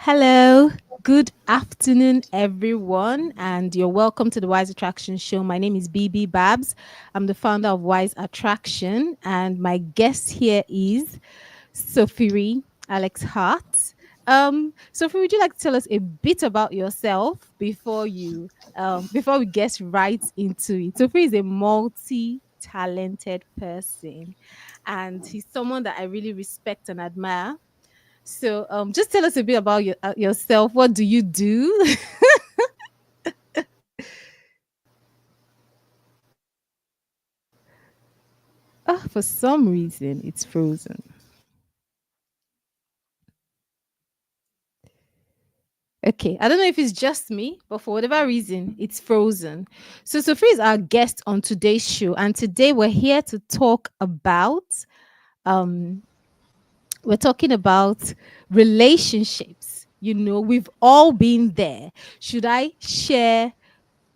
Hello, good afternoon, everyone, and you're welcome to the Wise Attraction Show. My name is BB Babs. I'm the founder of Wise Attraction, and my guest here is Sophie Alex Hart. Sophie, would you like to tell us a bit about yourself before we get right into it? Sophie is a multi-talented person, and he's someone that I really respect and admire. So, just tell us a bit about yourself. What do you do? Oh, for some reason, it's frozen. Okay, I don't know if it's just me, but for whatever reason, it's frozen. So, Sophie is our guest on today's show, and today we're here to talk about um, we're talking about relationships. You know, we've all been there. Should I share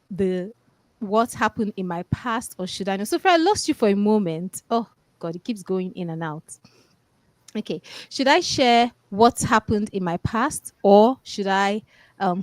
the what happened in my past, or should I know? So, if I lost you for a moment, oh God, it keeps going in and out. Okay, should I share what's happened in my past, or should I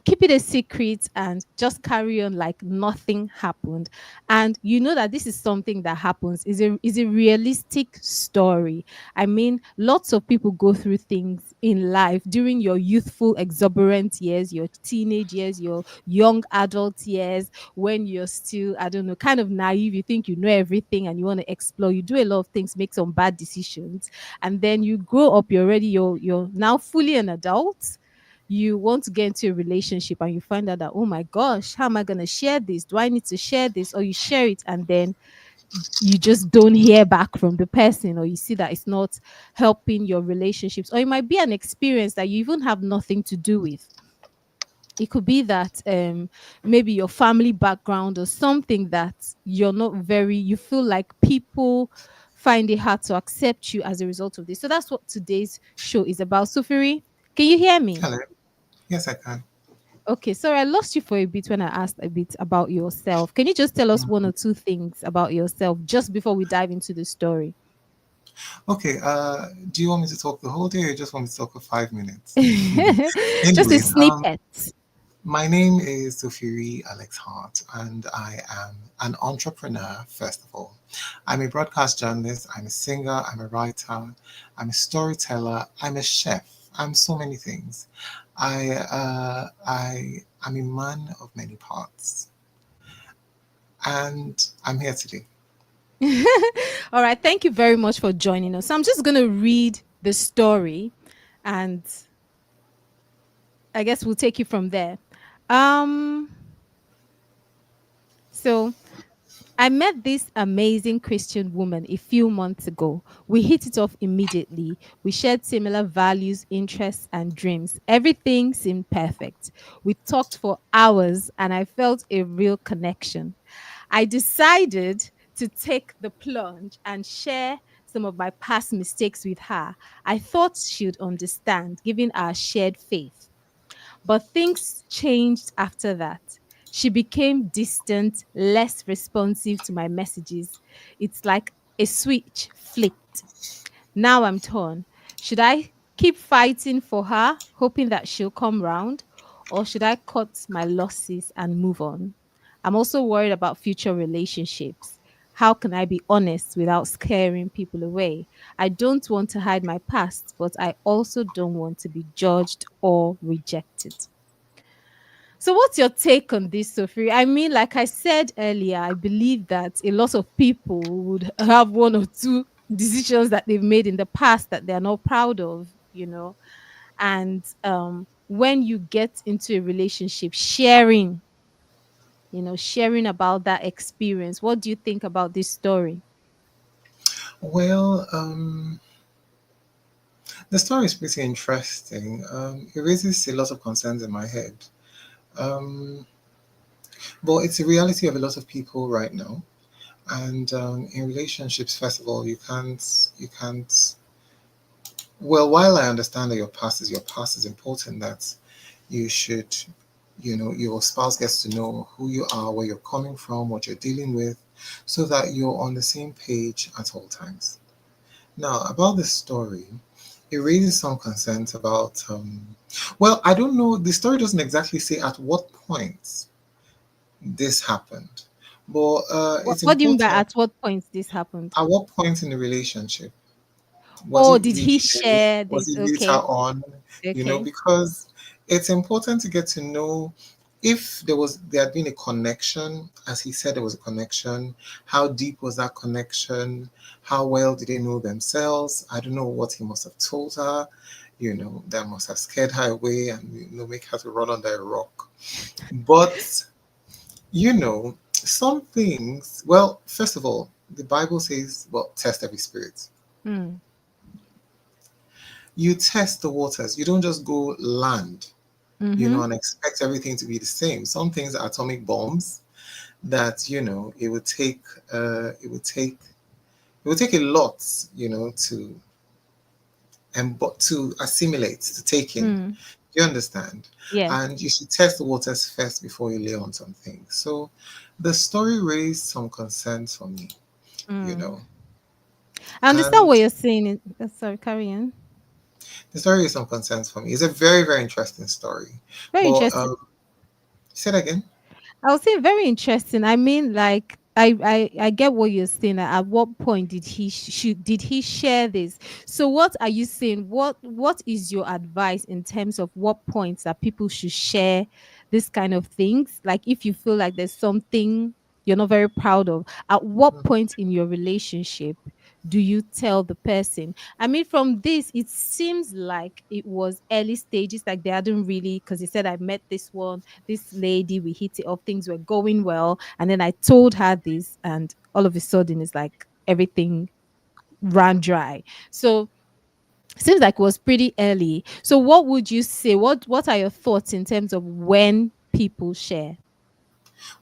keep it a secret and just carry on like nothing happened? And you know that this is something that happens. Is a realistic story. I mean, lots of people go through things in life during your youthful, exuberant years, your teenage years, your young adult years, when you're still, I don't know, kind of naive. You think you know everything and you want to explore. You do a lot of things, make some bad decisions, and then you grow up, you're now fully an adult. You want to get into a relationship and you find out that, oh my gosh, how am I going to share this? Do I need to share this? Or you share it and then you just don't hear back from the person, or you see that it's not helping your relationships, or it might be an experience that you even have nothing to do with. It could be that maybe your family background or something that you feel like people find it hard to accept you as a result of this. So that's what today's show is about. Sufiri, can you hear me? Hello. Yes, I can. Okay, sorry, I lost you for a bit when I asked a bit about yourself. Can you just tell us one or two things about yourself just before we dive into the story? Okay. Do you want me to talk the whole day, or you just want me to talk for 5 minutes? Just a Anyways, snippet. my name is Sophiri Alex Hart, and I am an entrepreneur. First of all, I'm a broadcast journalist. I'm a singer. I'm a writer. I'm a storyteller. I'm a chef. I'm so many things. I am a man of many parts, and I'm here today. All right, thank you very much for joining us. So I'm just going to read the story, and I guess we'll take you from there. Um so I met this amazing Christian woman a few months ago. We hit it off immediately. We shared similar values, interests, and dreams. Everything seemed perfect. We talked for hours and I felt a real connection. I decided to take the plunge and share some of my past mistakes with her. I thought she'd understand, given our shared faith. But things changed after that. She became distant, less responsive to my messages. It's like a switch flipped. Now I'm torn. Should I keep fighting for her, hoping that she'll come round, or should I cut my losses and move on? I'm also worried about future relationships. How can I be honest without scaring people away? I don't want to hide my past, but I also don't want to be judged or rejected. So, what's your take on this, Sophie? I mean, like I said earlier, I believe that a lot of people would have one or two decisions that they've made in the past that they're not proud of, And when you get into a relationship, sharing about that experience, what do you think about this story? Well, the story is pretty interesting. It raises a lot of concerns in my head. Um, but it's a reality of a lot of people right now. And in relationships, first of all, you can't. Well, while I understand that your past is important, that you should, your spouse gets to know who you are, where you're coming from, what you're dealing with, so that you're on the same page at all times. Now, about this story, it raises some concerns about. Well, I don't know. The story doesn't exactly say at what point this happened, but What, it's what do you mean by important. at what point this happened? At what point in the relationship? Was Oh, it did really he early? share Was this? it later Okay. on? Okay. Because it's important to get to know if there had been a connection, as he said there was a connection, how deep was that connection? How well did they know themselves? I don't know what he must have told her, that must have scared her away and make her to run under a rock. But some things, well, first of all, the Bible says, well, test every spirit. Mm. You test the waters. You don't just go land, Mm-hmm. and expect everything to be the same. Some things are atomic bombs that, it would take a lot, to assimilate, to take in. Mm. You understand? Yes. And you should test the waters first before you lay on something. So the story raised some concerns for me, you Mm. know. I understand And what you're saying. Sorry, carry on. the story raised some concerns for me. It's a very, very interesting story. Very But interesting. say that again. I would say very interesting. I mean, like I get what you're saying. At what point did did he share this? So what are you saying? What is your advice in terms of what points that people should share this kind of things? Like if you feel like there's something you're not very proud of, at what point in your relationship do you tell the person? I mean, from this, it seems like it was early stages, like they hadn't really, because he said, I met this lady, we hit it off, things were going well. And then I told her this, and all of a sudden it's like everything ran dry. So seems like it was pretty early. So what would you say? What are your thoughts in terms of when people share?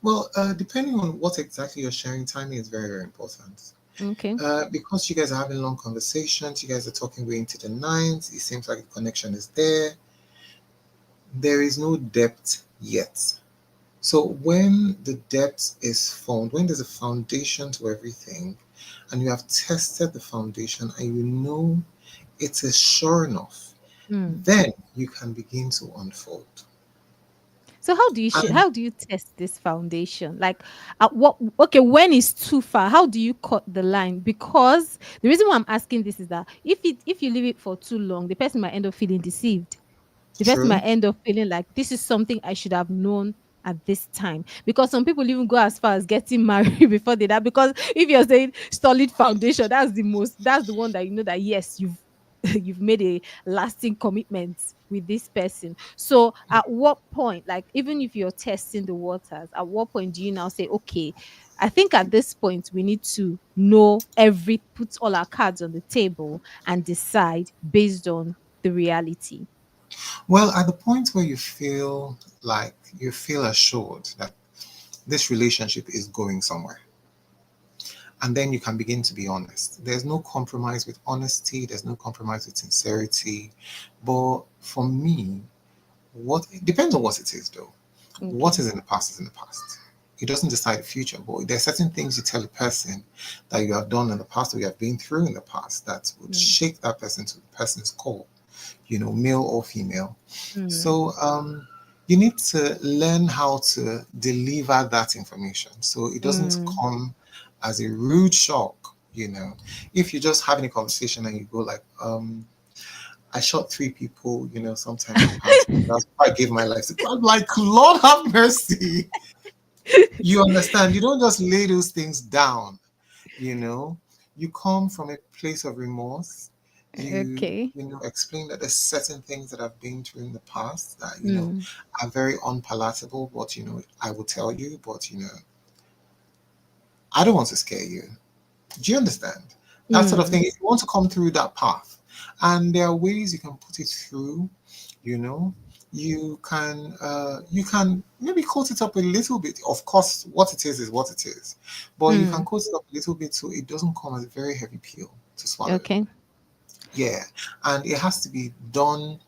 Well, depending on what exactly you're sharing, timing is very, very important. Okay. Because you guys are having long conversations, you guys are talking way into the nines, it seems like the connection is there. There is no depth yet. So when the depth is found, when there's a foundation to everything, and you have tested the foundation and you know it is sure enough, Hmm. then you can begin to unfold. So how do you And how do you test this foundation? Like at what okay, when is too far? How do you cut the line? Because the reason why I'm asking this is that if you leave it for too long, the person might end up feeling deceived. The person true, might end up feeling like this is something I should have known at this time. Because some people even go as far as getting married before they die. Because if you're saying solid foundation, that's the one that you know that yes, you've you've made a lasting commitment with this person. So at what point, like even if you're testing the waters, at what point do you now say, okay, I think at this point we need to know put all our cards on the table and decide based on the reality. well, at the point where you feel assured that this relationship is going somewhere, and then you can begin to be honest. There's no compromise with honesty, there's no compromise with sincerity. But for me, what it depends on what it is though. What Okay. is in the past is in the past. It doesn't decide the future, but there are certain things you tell a person that you have done in the past or you have been through in the past that would Mm. shake that person to the person's core, male or female. Mm. So you need to learn how to deliver that information so it doesn't Mm. come as a rude shock. If you're just having a conversation and you go like, I shot three people, sometime in the past. That's why I gave my life to. I'm like, Lord have mercy. You understand? You don't just lay those things down, you know. You come from a place of remorse. Okay. Explain that there's certain things that I've been through in the past that, Mm. are very unpalatable, but, I will tell you, but, I don't want to scare you. Do you understand? That sort of Mm. thing. If you want to come through that path, and there are ways you can put it through, you know, you can maybe coat it up a little bit. Of course, what it is what it is, but you can Mm. coat it up a little bit so it doesn't come as a very heavy pill to swallow. Okay. Yeah, and it has to be done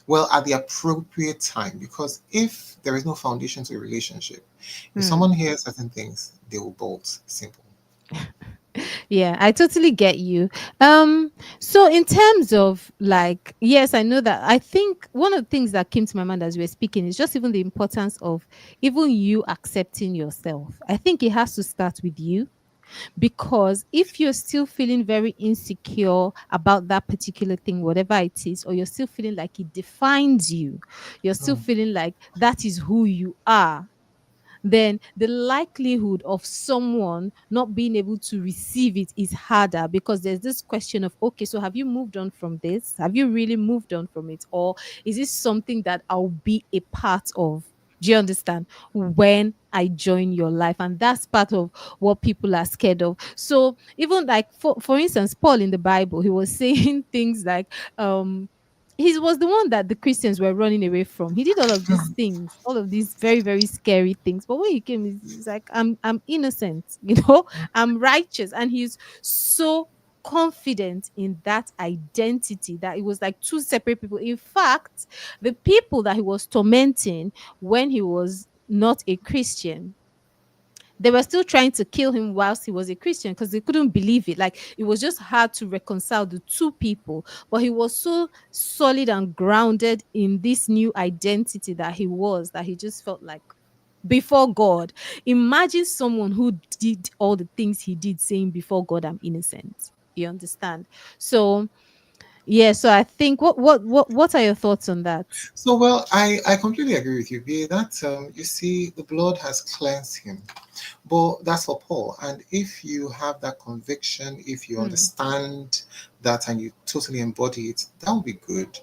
well at the appropriate time because if there is no foundation to a relationship, if Mm. someone hears certain things, they will bolt. Simple. Yeah, I totally get you. Um, so in terms of like, yes, I know that. I think one of the things that came to my mind as we were speaking is just even the importance of even you accepting yourself. I think it has to start with you, because if you're still feeling very insecure about that particular thing, whatever it is, or you're still feeling like it defines you, you're still Mm. feeling like that is who you are, then the likelihood of someone not being able to receive it is harder, because there's this question of, okay, so have you moved on from this? Have you really moved on from it? Or is this something that I'll be a part of? Do you understand? When I join your life. And that's part of what people are scared of. So even like for instance, Paul in the Bible, he was saying things like, he was the one that the Christians were running away from. He did all of these things, all of these very, very scary things. But when he came, he's like, I'm innocent, I'm righteous. And he's so confident in that identity that it was like two separate people. In fact, the people that he was tormenting when he was not a Christian, they were still trying to kill him whilst he was a Christian, because they couldn't believe it. Like, it was just hard to reconcile the two people. But he was so solid and grounded in this new identity that he was, that he just felt like before God. Imagine someone who did all the things he did, saying before God, I'm innocent. You understand? So yeah, so I think what are your thoughts on that? So, well, I completely agree with you, B. That you see, the blood has cleansed him. But that's for Paul. And if you have that conviction, if you Hmm. understand that and you totally embody it, that would be good.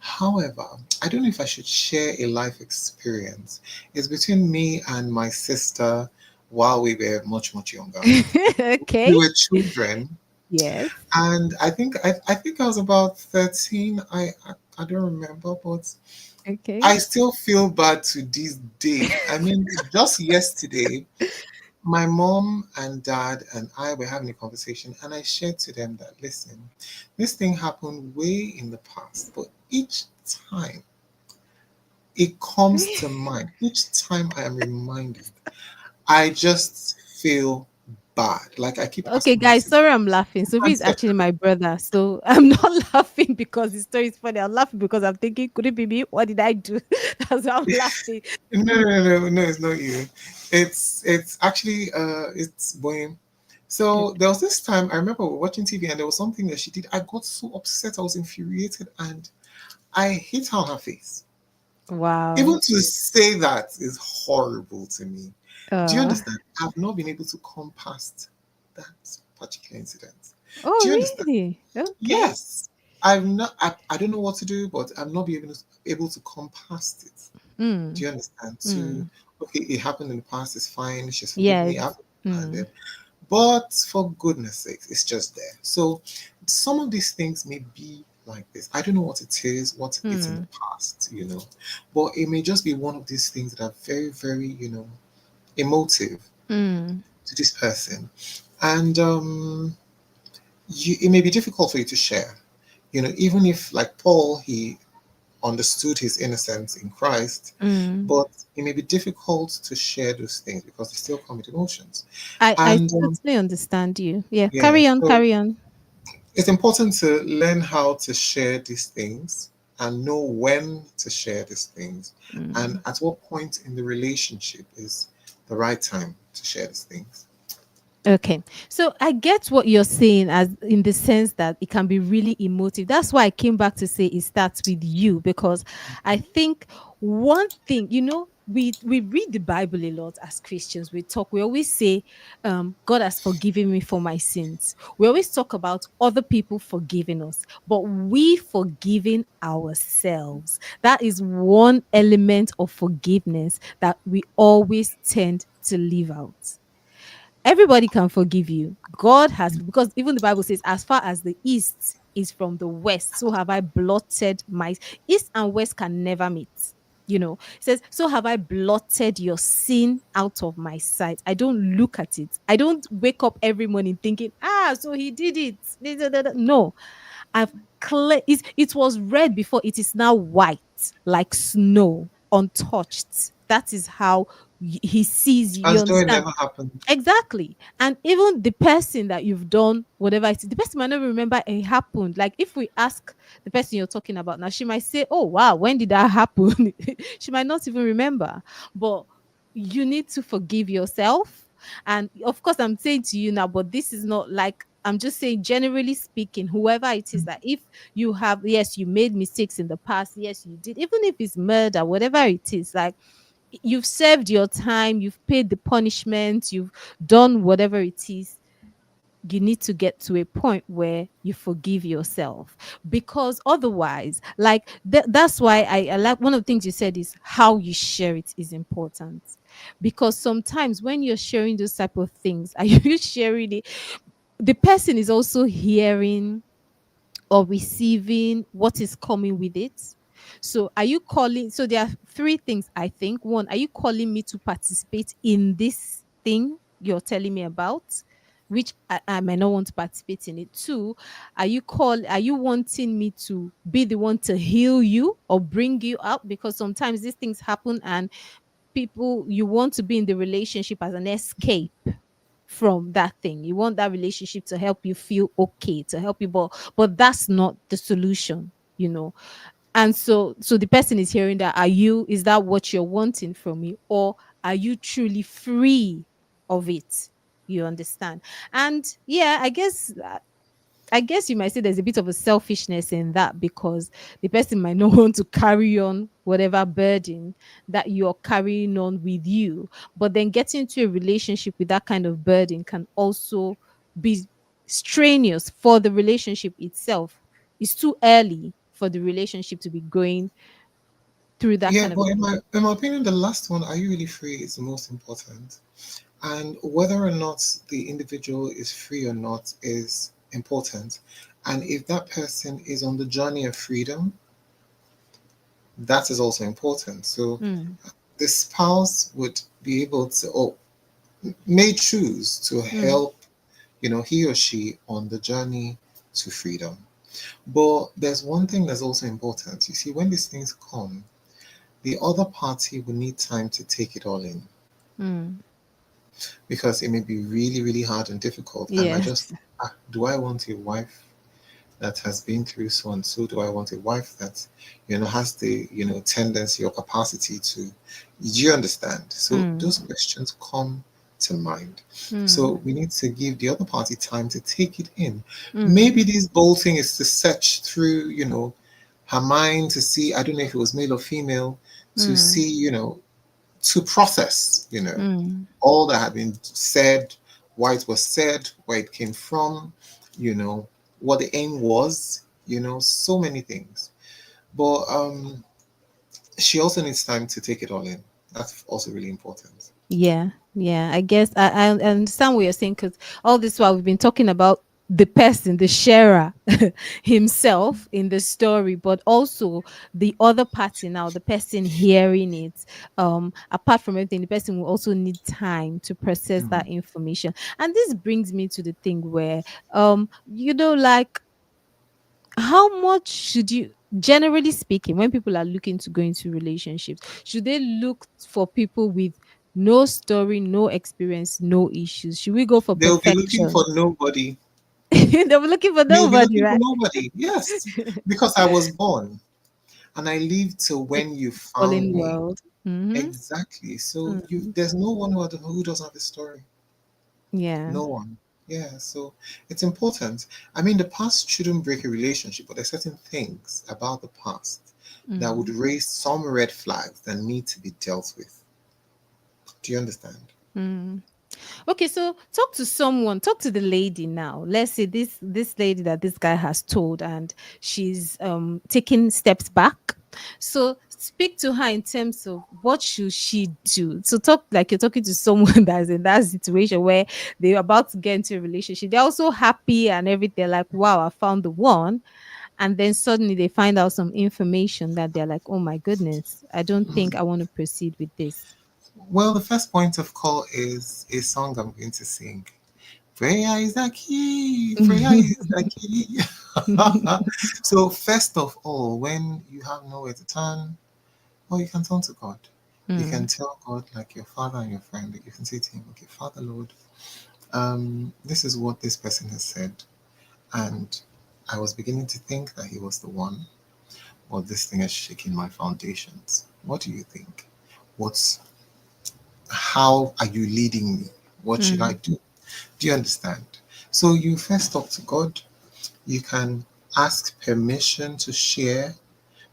However, I don't know if I should share a life experience. It's between me and my sister while we were much, much younger. Okay. We were children, Yes. and I think I was about 13. I don't remember, but Okay. I still feel bad to this day. I mean, just yesterday, my mom and dad and I were having a conversation, and I shared to them that, listen, this thing happened way in the past, but each time it comes to mind, each time I am reminded, I just feel bad. Like I keep Okay, asking guys, myself, sorry I'm laughing. who Sophie is answered actually her? my brother. So I'm not laughing because the story is funny. I'm laughing because I'm thinking, could it be me? What did I do? That's why I'm laughing. No, no, no, no, no, it's not you. It's actually it's Boeing. So Okay. there was this time I remember we were watching TV and there was something that she did. I got so upset, I was infuriated, and I hit her on her face. Wow. Even to say that is horrible to me. Do you Uh, understand? I've not been able to come past that particular incident. Do you oh, understand? really? Okay. Yes. I've not I don't know what to do, but I'm not being able to come past it. Do Mm, you understand? To mm. okay, it happened in the past, it's fine, she's forgiven me, Yes. I've Mm, understood. But for goodness sakes, it's just there. So some of these things may be like this. I don't know what it is, what it's in the mm, past. But it may just be one of these things that are very, very, emotive mm. to this person. And it may be difficult for you to share. Even if like Paul, he understood his innocence in Christ, Mm. but it may be difficult to share those things because they still come with emotions. I And totally understand you. Yeah. yeah, Carry on, so carry on. it's important to learn how to share these things and know when to share these things and Mm. at what point in the relationship is the right time to share these things. Okay. So I get what you're saying, as in the sense that it can be really emotive. That's why I came back to say it starts with you, because I think one thing, we read the Bible a lot as Christians. We always say, God has forgiven me for my sins. We always talk about other people forgiving us, but we forgiving ourselves. That is one element of forgiveness that we always tend to leave out. Everybody can forgive you. God has, because even the Bible says, as far as the east is from the west, so have I blotted my east and west can never meet. It says, so have I blotted your sin out of my sight. I don't look at it. I don't wake up every morning thinking, so he did it. No, I've it was red before, it is now white like snow, untouched. That is how he sees you, you As though it understand? never happened. Exactly. And even the person that you've done whatever it is, the person might not remember it happened. Like if we ask the person you're talking about now, she might say, oh wow, when did that happen? She might not even remember. But you need to forgive yourself. And of course, I'm saying to you now, but this is not like, I'm just saying, generally speaking, whoever it is, that if you have, yes, you made mistakes in the past, yes, you did, even if it's murder, whatever it is, like you've served your time, you've paid the punishment, you've done whatever it is. You need to get to a point where you forgive yourself, because otherwise, like that's why I like one of the things you said is how you share it is important. Because sometimes when you're sharing those type of things, are you sharing it, the person is also hearing or receiving what is coming with it. So, are you calling? So, there are three things I think. One, are you calling me to participate in this thing you're telling me about, which I might not want to participate in it? Two, are you wanting me to be the one to heal you or bring you out? Because sometimes these things happen and people, you want to be in the relationship as an escape from that thing. You want that relationship to help you feel okay, to help you, but that's not the solution, you know. And so the person is hearing that, is that what you're wanting from me, or are you truly free of it? You understand? And yeah, I guess you might say there's a bit of a selfishness in that, because the person might not want to carry on whatever burden that you're carrying on with you. But then getting into a relationship with that kind of burden can also be strenuous for the relationship itself. It's too early for the relationship to be going through that Yeah, kind of but a process. in my opinion, the last one, are you really free, is the most important. And whether or not the individual is free or not is important. And if that person is on the journey of freedom, that is also important. So Mm, the spouse would be able to, or may choose to mm, help, he or she on the journey to freedom. But there's one thing that's also important. You see, when these things come, the other party will need time to take it all in, mm. because it may be really, really hard and difficult. And I just, Yes. do I want a wife that has been through so and so? Do I want a wife that, has the, tendency or capacity to, do you understand? So Mm, those questions come to mind. mm, So we need to give the other party time to take it in. mm, Maybe this bold thing is to search through, her mind to see, I don't know if it was male or female, to mm, see, to process, mm. all that had been said, why it was said, where it came from, you know, what the aim was, so many things. But she also needs time to take it all in. That's also really important. Yeah, yeah. I guess I understand what you're saying, because all this while we've been talking about the person, the sharer himself in the story, but also the other party now, the person hearing it. Apart from everything, the person will also need time to process Mm. that information. And this brings me to the thing where, like, how much should you, generally speaking, when people are looking to go into relationships, should they look for people with no story, no experience, no issues? Should we go for They'll be looking for perfection? nobody. They were looking for They'll be nobody, looking for right? nobody. Yes, because I was born and I lived till In when you a fallen found me. world. Mm-hmm. Exactly. So Mm. there's no one who doesn't have a story. Yeah. No one. Yeah, so it's important. I mean, the past shouldn't break a relationship, but there's certain things about the past that would Mm. raise some red flags that need to be dealt with. Do you understand? Mm. Okay, so talk to someone, talk to the lady now. Let's say this lady that this guy has told, and she's taking steps back. So speak to her in terms of what should she do. So talk like you're talking to someone that's in that situation where they're about to get into a relationship. They're also happy and everything. They're like, wow, I found the one. And then suddenly they find out some information that they're like, oh my goodness, I don't think I want to proceed with this. Well, the first point of call is a song I'm going to sing. Prayer is a key. Prayer is a key. So, first of all, when you have nowhere to turn, well, you can turn to God. You can Mm. tell God, like your father and your friend, that you can say to him, okay, Father, Lord, this is what this person has said. And I was beginning to think that he was the one, or this thing is shaking my foundations. What do you think? What's How are you leading me? What should I Mm. do? Do you understand? So you first talk to God. You can ask permission to share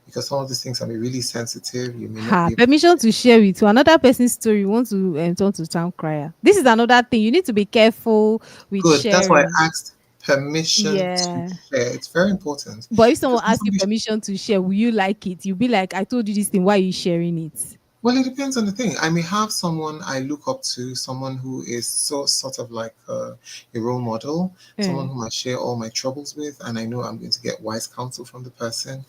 because some of these things can be really sensitive. You may not Ha, be able to permission share. to share it to another person's story. You want to turn to town crier. This is another thing. You need to be careful with Good. That's why sharing. I asked permission to Yeah. share. It's very important But if because someone when asks you somebody permission to share, will you like it? You'll be like, I told you this thing. Why are you sharing it? well, it depends on the thing. I may have someone I look up to, someone who is so sort of like a role model, someone Eh. whom I share all my troubles with, and I know I'm going to get wise counsel from the person.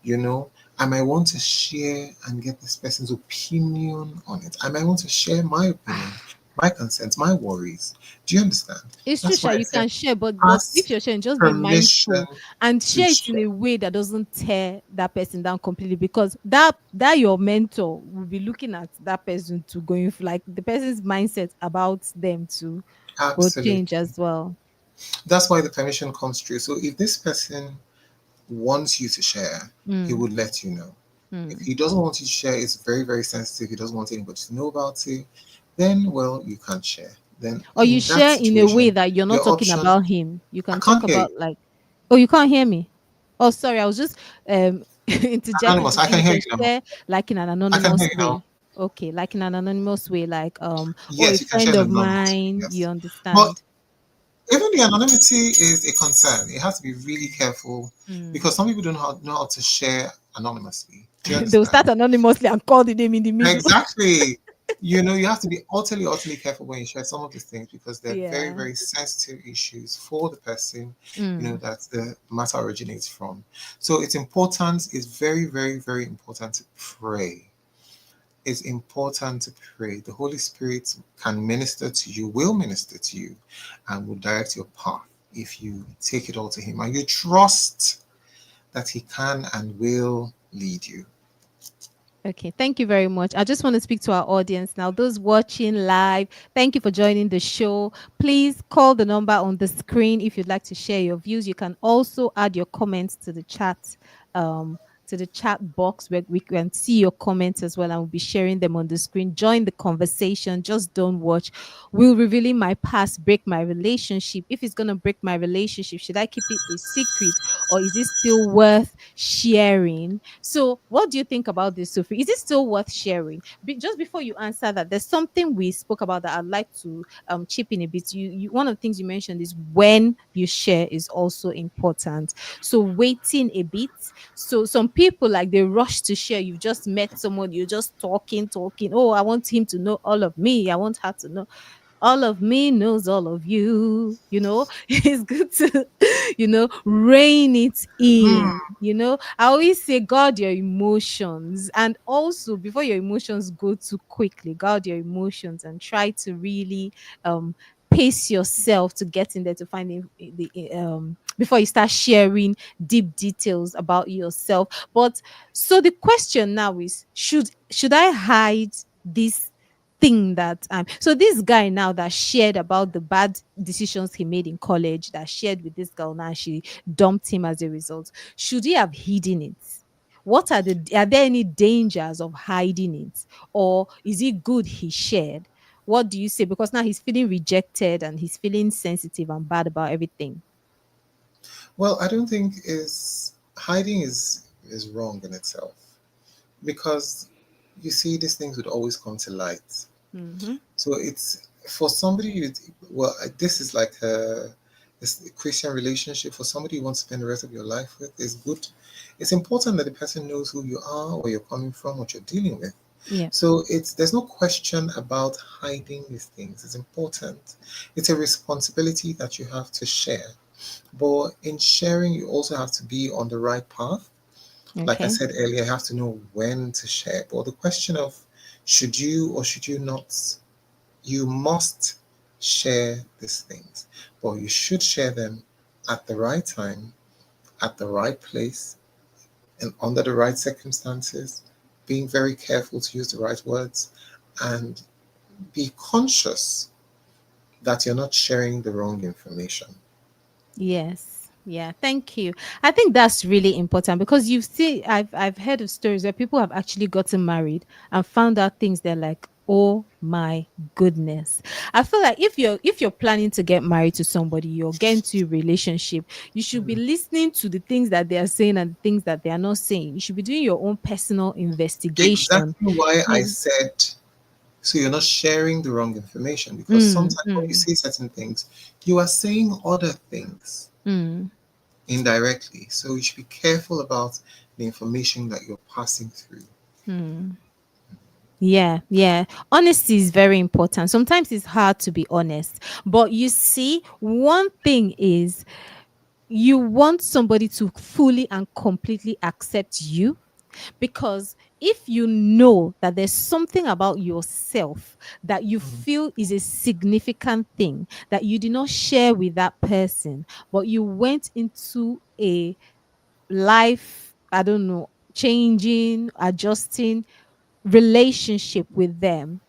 You know, I might want to share and get this person's opinion on it. I might want to share my opinion, my concerns, my worries. Do you understand? It's true, That's Sha, why I you said can share, but if ask you're sharing, just be permission mindful and to share it in share. a way that doesn't tear that person down completely. Because that your mentor will be looking at that person to going like the person's mindset about them to will change Absolutely. as well. That's why the permission comes through. So if this person wants you to share, he Mm, would let you know. If mm. he doesn't want you to share, it's very, very sensitive. He doesn't want anybody to know about it. Then, well, you can't share. Then, Or you in that share in a way situation, that you're not your talking option, about him. You I can can't talk hear about you. like, oh, you can't hear me. Oh, sorry, I was just interjecting Anonymous, to I say can you hear can you now. share like in an I can hear anonymous you now. way. Okay, like in an anonymous way, like oh, a Yes, you can share friend it of anonymously. mine, you Yes. But understand. even the anonymity is a concern. You have to be really careful Mm. because some people don't know how to share anonymously. Do you They'll understand? start anonymously and call the name in the middle. Exactly. You have to be utterly, utterly careful when you share some of these things because they're very, Yeah. very sensitive issues for the person, Mm. that the matter originates from. So it's important, it's very, very, very important to pray. It's important to pray. The Holy Spirit can minister to you, will minister to you, and will direct your path if you take it all to Him and you trust that He can and will lead you. Okay, thank you very much. I just want to speak to our audience now. Those watching live, thank you for joining the show. Please call the number on the screen if you'd like to share your views. You can also add your comments um, to the chat box where we can see your comments as well, and we'll be sharing them on the screen. Join the conversation. Just don't watch. Will revealing my past break my relationship? If it's gonna break my relationship, should I keep it a secret or is it still worth sharing? So, what do you think about this, Sophie? Is it still worth sharing? Just before you answer that, there's something we spoke about that I'd like to chip in a bit. One of the things you mentioned is when you share is also important. So, waiting a bit. So, some people like they rush to share. You've just met someone, you're just talking. Oh, I want him to know all of me. I want her to know all of me knows all of you. It's good to rein it in. I always say guard your emotions, and also before your emotions go too quickly, guard your emotions and try to really pace yourself to get in there to find before you start sharing deep details about yourself. But so the question now is, should I hide this thing that so this guy now that shared about the bad decisions he made in college, that shared with this girl, now she dumped him as a result, should he have hidden it? Are there any dangers of hiding it, or is it good he shared? What do you say? Because now he's feeling rejected and he's feeling sensitive and bad about everything. Well, I don't think is hiding is wrong in itself because you see these things would always come to light. Mm-hmm. So it's for somebody well, this is like a Christian relationship for somebody you want to spend the rest of your life with is good. It's important that the person knows who you are, where you're coming from, what you're dealing with. Yeah. So there's no question about hiding these things. It's important. It's a responsibility that you have to share. But in sharing, you also have to be on the right path. Like I Okay. said earlier, you have to know when to share. But the question of should you or should you not, you must share these things. But you should share them at the right time, at the right place, and under the right circumstances, being very careful to use the right words, and be conscious that you're not sharing the wrong information. Yes. Yeah, thank you. I think that's really important because you see, I've heard of stories where people have actually gotten married and found out things they're like, oh my goodness. I feel like if you're planning to get married to somebody, you're getting to a relationship, you should be Mm. listening to the things that they are saying and the things that they are not saying. You should be doing your own personal investigation. Exactly why I You said, so you're not sharing the wrong information, because mm, sometimes when you mm, say certain things, you are saying other things mm, indirectly. So you should be careful about the information that you're passing through. mm. Yeah, yeah. Honesty is very important. Sometimes it's hard to be honest. But you see, one thing is you want somebody to fully and completely accept you because if you know that there's something about yourself that you Mm. feel is a significant thing that you did not share with that person, but you went into a life, I don't know, changing, adjusting relationship with them,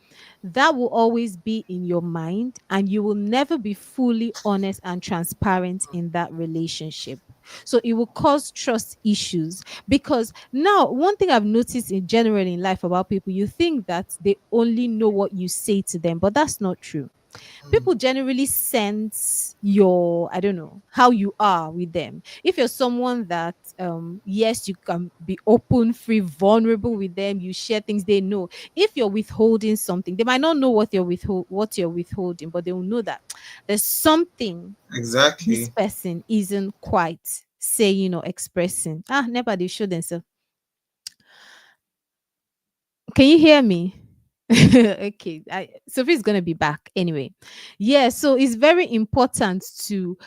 that will always be in your mind and you will never be fully honest and transparent in that relationship. So it will cause trust issues because now one thing I've noticed in general in life about people, you think that they only know what you say to them, but that's not true. Mm. People generally sense your, I don't know, how you are with them. If you're someone that yes, you can be open, free, vulnerable with them, you share things, they know. If you're withholding something, they might not know what you're withholding, but they will know that there's something this Exactly. person isn't quite saying or expressing. Never they show themselves. Can you hear me? Okay, Sophie's gonna be back anyway. Yeah, so it's very important to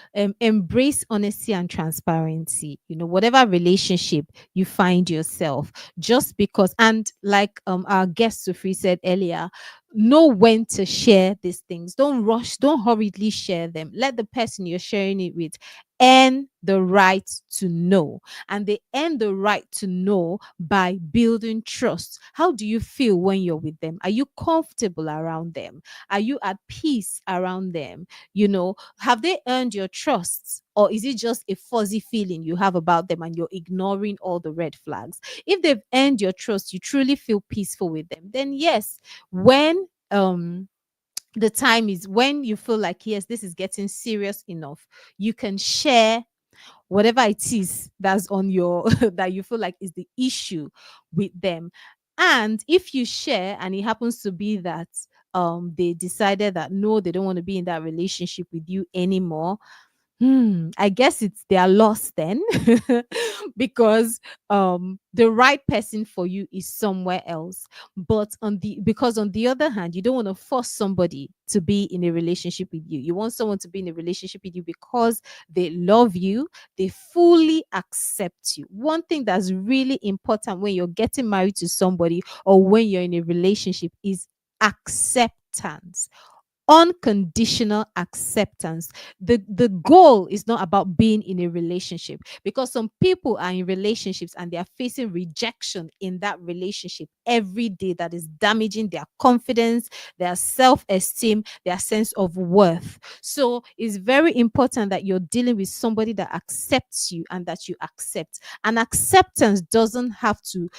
embrace honesty and transparency. You know, whatever relationship you find yourself, just because, and like our guest Sophie said earlier, know when to share these things. Don't rush. Don't hurriedly share them. Let the person you're sharing it with earn the right to know, and they earn the right to know by building trust. How do you feel when you're with them? Are you comfortable around them? Are you at peace around them? You know, have they earned your trust? Or is it just a fuzzy feeling you have about them and you're ignoring all the red flags? If they've earned your trust, you truly feel peaceful with them, then yes, when the time is when you feel like yes, this is getting serious enough, you can share whatever it is that's on your that you feel like is the issue with them. And if you share and it happens to be that they decided that no, they don't want to be in that relationship with you anymore, I guess it's their loss then because the right person for you is somewhere else. But on the other hand, you don't want to force somebody to be in a relationship with you. You want someone to be in a relationship with you because they love you, they fully accept you. One thing that's really important when you're getting married to somebody or when you're in a relationship is acceptance, unconditional acceptance. The goal is not about being in a relationship, because some people are in relationships and they are facing rejection in that relationship every day that is damaging their confidence, their self-esteem, their sense of worth. So it's very important that you're dealing with somebody that accepts you and that you accept. And acceptance doesn't have to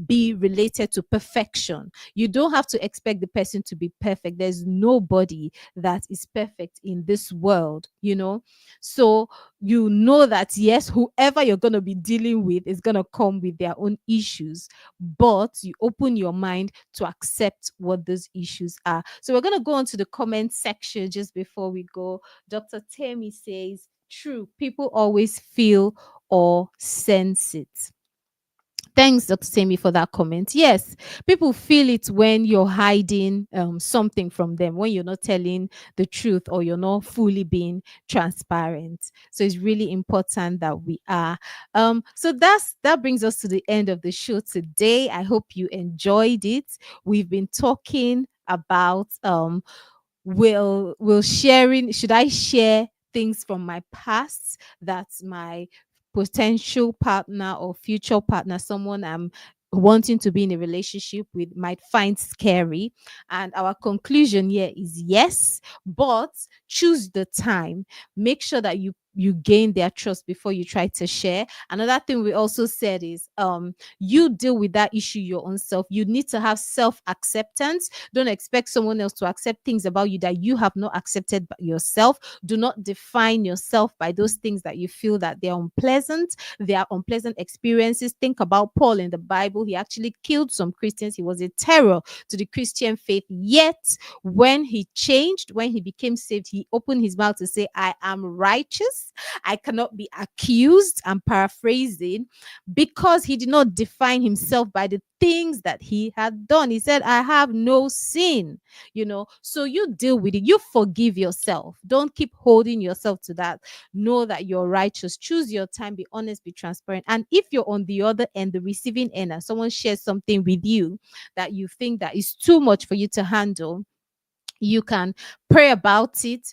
be related to perfection. You don't have to expect the person to be perfect. There's nobody that is perfect in this world, you know. So you know that yes, whoever you're going to be dealing with is going to come with their own issues, but you open your mind to accept what those issues are. So we're going to go on to the comment section just before we go. Dr. Temi says, true, people always feel or sense it. Thanks, Dr. Semi, for that comment. Yes, people feel it when you're hiding something from them, when you're not telling the truth or you're not fully being transparent. So it's really important that we are. So that brings us to the end of the show today. I hope you enjoyed it. We've been talking about will sharing, should I share things from my past that my potential partner or future partner, someone I'm wanting to be in a relationship with might find scary. And our conclusion here is yes, but choose the time. Make sure that you gain their trust before you try to share. Another thing we also said is you deal with that issue your own self. You need to have self acceptance. Don't expect someone else to accept things about you that you have not accepted by yourself. Do not define yourself by those things that you feel that they're unpleasant. They are unpleasant experiences. Think about Paul in the Bible. He actually killed some Christians. He was a terror to the Christian faith. Yet, when he changed, when he became saved, he opened his mouth to say, I am righteous. I cannot be accused. I'm paraphrasing, because he did not define himself by the things that he had done. He said, I have no sin, So you deal with it. You forgive yourself. Don't keep holding yourself to that. Know that you're righteous. Choose your time. Be honest. Be transparent. And if you're on the other end, the receiving end, and someone shares something with you that you think that is too much for you to handle, you can pray about it,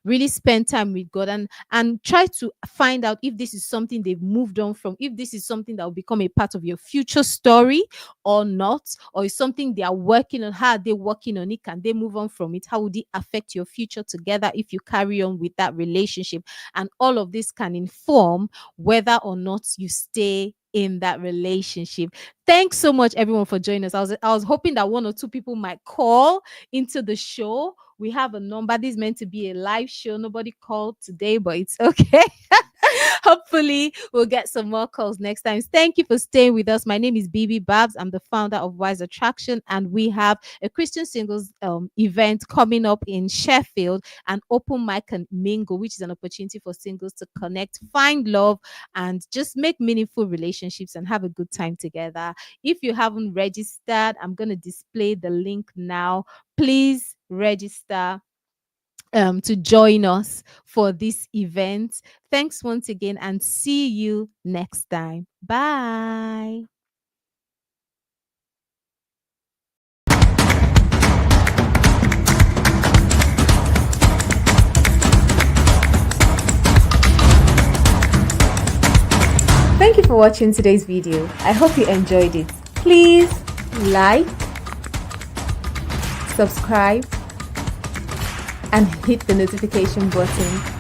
really spend time with God, and try to find out if this is something they've moved on from, if this is something that will become a part of your future story or not, or is something they are working on. How are they working on it? Can they move on from it? How would it affect your future together if you carry on with that relationship? And all of this can inform whether or not you stay in that relationship. Thanks so much everyone for joining us. I was hoping that one or two people might call into the show. We have a number. This is meant to be a live show. Nobody called today, but it's okay. Hopefully, we'll get some more calls next time. Thank you for staying with us. My name is Bibi Babs. I'm the founder of Wise Attraction, and we have a Christian singles event coming up in Sheffield, an open mic and mingle, which is an opportunity for singles to connect, find love, and just make meaningful relationships and have a good time together. If you haven't registered, I'm going to display the link now. Please register to join us for this event. Thanks once again, and see you next time. Bye. Thank you for watching today's video. I hope you enjoyed it. Please like, subscribe, and hit the notification button